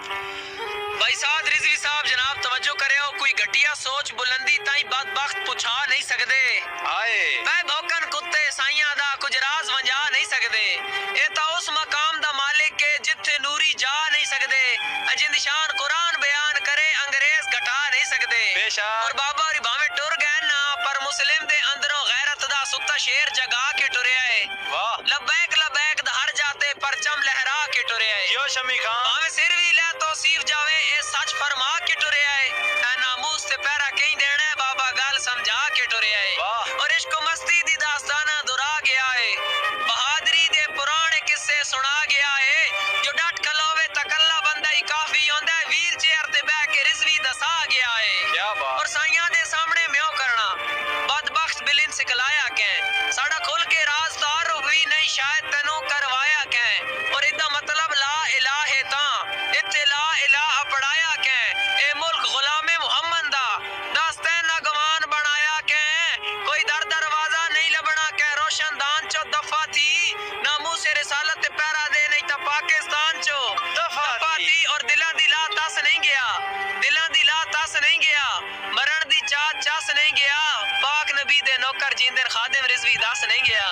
भाई साहब रिजवी साहब जनाब तवज्जो करे हो, कोई घटिया सोच बुलंदी ताई बदबख्त पुछा नहीं सकदे। आए मैं भौकन कुत्ते साइयां दा कुछ राज वंजा नहीं सकदे। ए ता उस मकाम दा मालिक के जिथे नूरी जा नहीं सकदे। जिंद शान कुरान बयान करे अंग्रेज घटा नहीं सकदे। और बाबा और भावे टुर गए ना पर मुस्लिम दे अंदरों गैरत दा सुता शेर जगा के टुरया है। वाह लबैक लबैक दा हर जाते परचम लहरा के टुरया है। यो शमी खान भावे सिर भी ले तौसीफ जावे ए सच फरमा के टुरया है। ए नामूस ते पैरा कहीं देना है बाबा गल समझा के टुरया है। वाह और इश्क मस्ती दी दास्ताना दुरा गया है। बहादुरी दे पुराने किस्से सुना गया है। जो डट खलोवे तकल्ला बंदा ही काफी होंदा है। व्हील चेयर ते बैठ के रिजवी दसा गया है। क्या बात और साइयां दे सामने म्यों करना बदबख्त बिलिन सिखलाया कैं। साड़ा खुल के राज तारुफ भी नहीं शायद तैनू करवाया कैं। और इदा मतलब ला इलाहे तां इत्थे ला इलाह पढ़ाया कैं। ए मुल्क गुलामे मुहम्मद दा दास्ते ना गवान बनाया कैं। कोई दर दरवाजा नहीं लबना कै रोशनदान चो दफा थी नामू से रिसालत ते पैरा दे नहीं ता पाकिस्तान चो दफा थी। और दिला दिला तस नहीं गया दिला दिला तस नहीं गया मरण दी चाह चस नहीं गया। पाक नबी दे नौकर जिंदे खादिम रिजवी दस नहीं गया।